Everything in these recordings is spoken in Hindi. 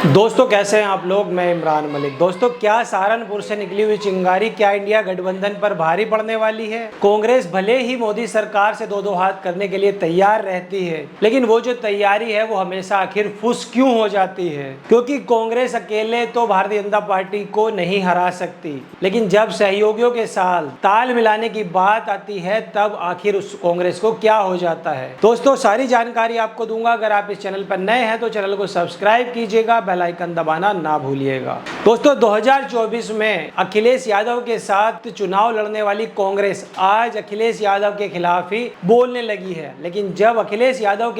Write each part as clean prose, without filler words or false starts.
दोस्तों कैसे हैं आप लोग। मैं इमरान मलिक। दोस्तों क्या सहारनपुर से निकली हुई चिंगारी क्या इंडिया गठबंधन पर भारी पड़ने वाली है। कांग्रेस भले ही मोदी सरकार से दो हाथ करने के लिए तैयार रहती है, लेकिन वो जो तैयारी है वो हमेशा आखिर फुस क्यों हो जाती है। क्योंकि कांग्रेस अकेले तो भारतीय जनता पार्टी को नहीं हरा सकती, लेकिन जब सहयोगियों के साथ ताल मिलाने की बात आती है तब आखिर उस कांग्रेस को क्या हो जाता है। दोस्तों सारी जानकारी आपको दूंगा। अगर आप इस चैनल पर नए हैं तो चैनल को सब्सक्राइब कीजिएगा, बेल आइकन दबाना ना भूलिएगा। दोस्तों 2024 में अखिलेश यादव के साथ चुनाव लड़ने वाली कांग्रेस आज अखिलेश यादव के खिलाफ ही बोलने लगी है, लेकिन जब अखिलेश यादव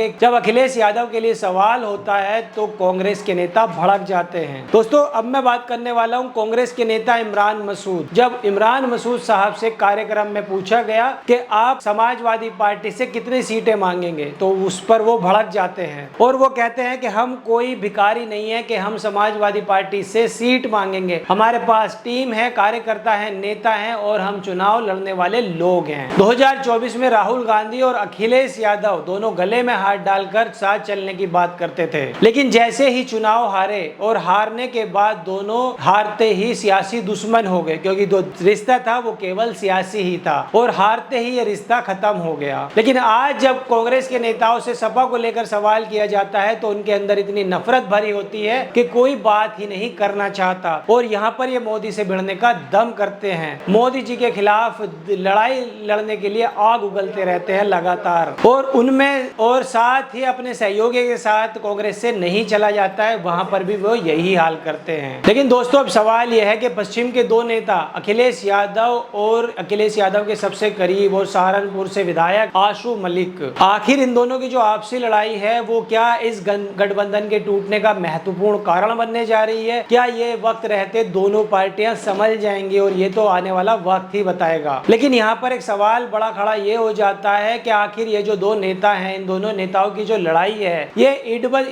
के लिए सवाल होता है तो कांग्रेस के नेता भड़क जाते हैं। दोस्तों अब मैं बात करने वाला हूं कांग्रेस के नेता इमरान मसूद। जब इमरान मसूद साहब से कार्यक्रम में पूछा गया कि आप समाजवादी पार्टी से कितनी सीटें मांगेंगे, तो उस पर वो भड़क जाते हैं और वो कहते हैं कि हम कोई भिखारी नहीं है कि हम समाजवादी पार्टी से सीट मांगेंगे। हमारे पास टीम है, कार्यकर्ता है, नेता है और हम चुनाव लड़ने वाले लोग हैं। 2024 में राहुल गांधी और अखिलेश यादव दोनों गले में हाथ डालकर साथ चलने की बात करते थे, लेकिन जैसे ही चुनाव हारे और हारने के बाद दोनों हारते ही सियासी दुश्मन हो गए, क्योंकि जो रिश्ता था वो केवल सियासी ही था और हारते ही ये रिश्ता खत्म हो गया। लेकिन आज जब कांग्रेस के नेताओं से सपा को लेकर सवाल किया जाता है तो उनके अंदर इतनी नफरत भरी होती है कि कोई बात ही नहीं करना चाहता और यहाँ पर ये मोदी से भिड़ने का दम करते हैं। मोदी जी के खिलाफ लड़ाई लड़ने के लिए आग उगलते रहते हैं लगातार, और उनमें और साथ ही अपने सहयोगी के साथ कांग्रेस से नहीं चला जाता है, वहां पर भी वो यही हाल करते हैं। लेकिन दोस्तों अब सवाल यह है कि पश्चिम के दो नेता अखिलेश यादव और अखिलेश यादव के सबसे करीब और सहारनपुर से विधायक आशु मलिक, आखिर इन दोनों की जो आपसी लड़ाई है वो क्या इस गठबंधन के टूटने का महत्वपूर्ण कारण बनने जा रही है। क्या ये वक्त रहते दोनों पार्टियां समझ जाएंगी, और ये तो आने वाला वक्त ही बताएगा। लेकिन यहाँ पर एक सवाल बड़ा खड़ा ये हो जाता है कि आखिर ये जो दो नेता हैं, इन दोनों नेताओं की जो लड़ाई है ये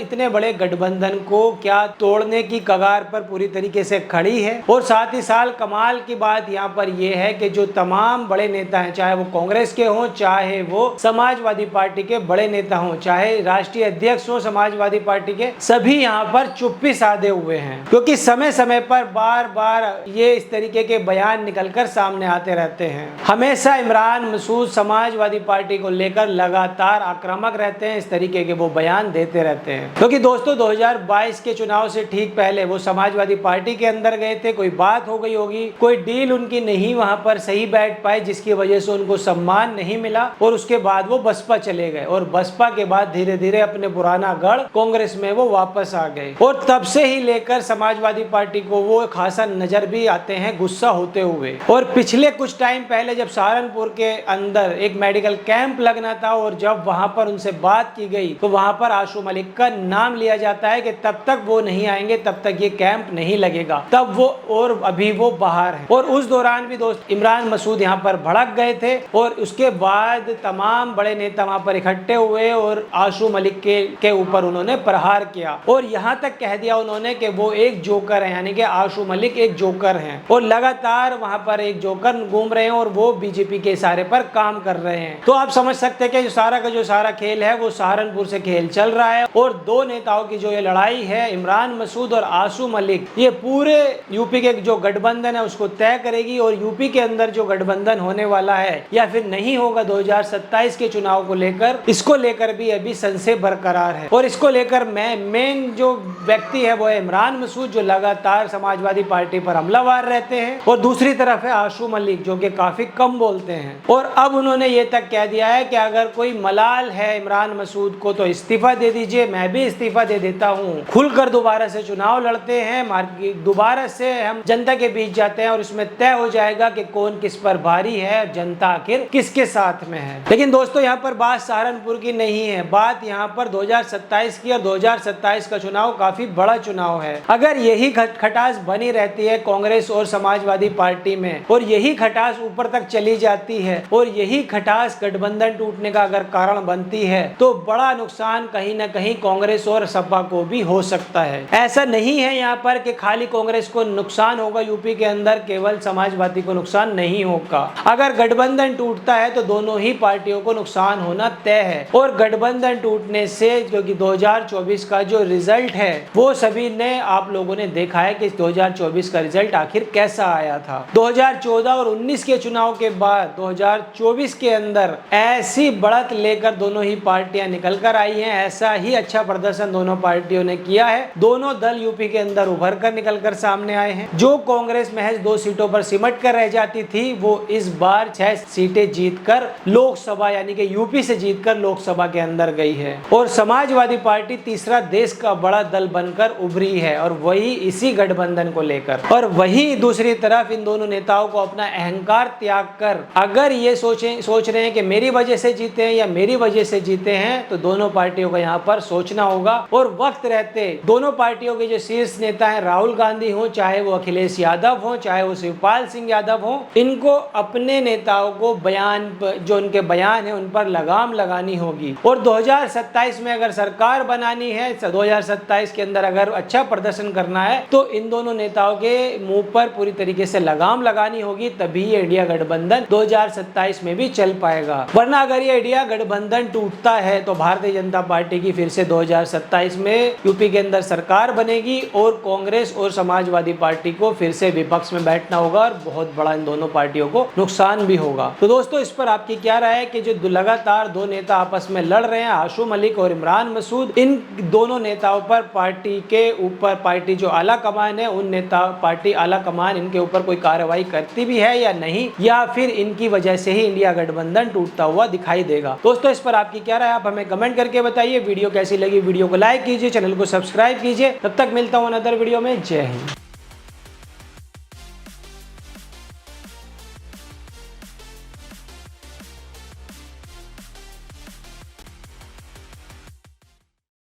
इतने बड़े गठबंधन को क्या तोड़ने की कगार पर पूरी तरीके से खड़ी है। और साथ ही साथ कमाल की बात यहाँ पर यह है कि जो तमाम बड़े नेता हैं, चाहे वो कांग्रेस के हों, चाहे वो समाजवादी पार्टी के बड़े नेता हों, चाहे राष्ट्रीय अध्यक्ष हो समाजवादी पार्टी के, सभी यहाँ पर चुप्पी साधे हुए हैं, क्योंकि समय समय पर बार बार ये इस तरीके के बयान निकलकर सामने आते रहते हैं। हमेशा इमरान मसूद समाजवादी पार्टी को लेकर लगातार आक्रामक रहते हैं, इस तरीके के वो बयान देते रहते हैं। क्योंकि दोस्तों 2022 के चुनाव से ठीक पहले वो समाजवादी पार्टी के अंदर गए थे, कोई बात हो गई होगी, कोई डील उनकी नहीं वहां पर सही बैठ पाई, जिसकी वजह से उनको सम्मान नहीं मिला और उसके बाद वो बसपा चले गए और बसपा के बाद धीरे धीरे अपने पुराना गढ़ कांग्रेस में वो वापस आ गए। और तब से ही लेकर समाजवादी पार्टी को वो खासा नजर भी आते हैं गुस्सा होते हुए। और पिछले कुछ टाइम पहले जब सहारनपुर के अंदर एक मेडिकल कैंप लगना था और जब वहां पर उनसे बात की गई तो वहां पर आशु मलिक का नाम लिया जाता है कि तब तक वो नहीं आएंगे, तब तक ये कैंप नहीं लगेगा, तब वो और अभी वो बाहर है। और उस दौरान भी दोस्त इमरान मसूद यहाँ पर भड़क गए थे और उसके बाद तमाम बड़े नेता वहां पर इकट्ठे हुए और आशु मलिक के ऊपर उन्होंने प्रहार किया और यहाँ तक कह दिया उन्होंने कि वो एक जोकर है, यानी कि आशु मलिक एक जोकर हैं और लगातार वहां पर एक जोकर घूम रहे हैं और वो बीजेपी के इशारे पर काम कर रहे हैं। तो आप समझ सकते हैं कि जो सारा खेल है वो सहारनपुर से खेल चल रहा है और दो नेताओं की जो ये लड़ाई है इमरान मसूद और आशु मलिक, ये पूरे यूपी के जो गठबंधन है उसको तय करेगी। और यूपी के अंदर जो गठबंधन होने वाला है या फिर नहीं होगा 2027 के चुनाव को लेकर, इसको लेकर भी अभी संशय बरकरार है। और इसको लेकर मेन जो व्यक्ति है वो है इमरान मसूद, जो लगातार समाजवादी पार्टी पर हमलावर रहते हैं, और दूसरी तरफ है आशु मलिक जो कि काफी कम बोलते हैं। और अब उन्होंने ये तक कह दिया है कि अगर कोई मलाल है इमरान मसूद को तो इस्तीफा दे दीजिए, मैं भी इस्तीफा दे देता हूँ, खुलकर दोबारा से चुनाव लड़ते हैं, दोबारा से हम जनता के बीच जाते हैं और इसमें तय हो जाएगा कि कौन किस पर भारी है, जनता आखिर किसके साथ में है। लेकिन दोस्तों यहाँ पर बात सहारनपुर की नहीं है, बात यहाँ पर 2027 की, और 2027 का चुनाव काफी बड़ा चुनाव है। अगर यही खटास बनी रहती है कांग्रेस और समाजवादी पार्टी में और यही खटास ऊपर तक चली जाती है और यही खटास गठबंधन टूटने का अगर कारण बनती है तो बड़ा नुकसान कहीं ना कहीं कांग्रेस और सपा को भी हो सकता है। ऐसा नहीं है यहाँ पर कि खाली कांग्रेस को नुकसान होगा यूपी के अंदर, केवल समाजवादी को नुकसान नहीं होगा। अगर गठबंधन टूटता है तो दोनों ही पार्टियों को नुकसान होना तय है। और गठबंधन टूटने से क्योंकि 2024 का जो रिजल्ट है वो सभी ने आप लोगों ने देखा है कि 2024 का रिजल्ट आखिर कैसा आया था। 2014 और 19 के चुनाव के बाद 2024 के अंदर ऐसी बढ़त लेकर दोनों ही पार्टियां निकल कर आई हैं। ऐसा ही अच्छा प्रदर्शन दोनों पार्टियों ने किया है। दोनों दल यूपी के अंदर उभर कर निकल कर सामने आए हैं। जो कांग्रेस महज 2 सीटों पर सिमट कर रह जाती थी, वो इस बार 6 सीटें जीतकर लोकसभा यानी कि यूपी से जीतकर लोकसभा के अंदर गई है और समाजवादी पार्टी तीसरा देश का बड़ा दल बनकर उभरी है, और वही इसी गठबंधन को लेकर। और वही दूसरी तरफ इन दोनों नेताओं को अपना अहंकार त्याग कर अगर ये सोच रहे हैं कि मेरी वजह से जीते हैं या मेरी वजह से जीते हैं, तो दोनों पार्टियों को यहाँ पर सोचना होगा। और वक्त रहते दोनों पार्टियों के जो शीर्ष नेता हैं, राहुल गांधी हो, चाहे वो अखिलेश यादव हो, चाहे वो शिवपाल सिंह यादव हो, इनको अपने नेताओं को जो उनके बयान है उन पर लगाम लगानी होगी। और 2027 में अगर सरकार बनानी है, 2027 के अंदर अगर अच्छा प्रदर्शन करना है, तो इन दोनों नेताओं के मुंह पर पूरी तरीके से लगाम लगानी होगी, तभी ये इंडिया गठबंधन 2027 में भी चल पाएगा। वरना अगर ये इंडिया गठबंधन टूटता है तो भारतीय जनता पार्टी की फिर से 2027 में यूपी के अंदर सरकार बनेगी और कांग्रेस और समाजवादी पार्टी को फिर से विपक्ष में बैठना होगा और बहुत बड़ा इन दोनों पार्टियों को नुकसान भी होगा। तो दोस्तों, इस पर आपकी क्या राय है कि जो लगातार 2 नेता आपस में लड़ रहे हैं, आशू मलिक और इमरान मसूद, इन दोनों नेताओं पर पार्टी के ऊपर पार्टी जो आला कमान है, उन नेता पार्टी आला कमान इनके ऊपर कोई कार्रवाई करती भी है या नहीं, या फिर इनकी वजह से ही इंडिया गठबंधन टूटता हुआ दिखाई देगा? दोस्तों, इस पर आपकी क्या राय, आप हमें कमेंट करके बताइए। वीडियो कैसी लगी, वीडियो को लाइक कीजिए, चैनल को सब्सक्राइब कीजिए। तब तक मिलता हूं अनदर वीडियो में। जय हिंद।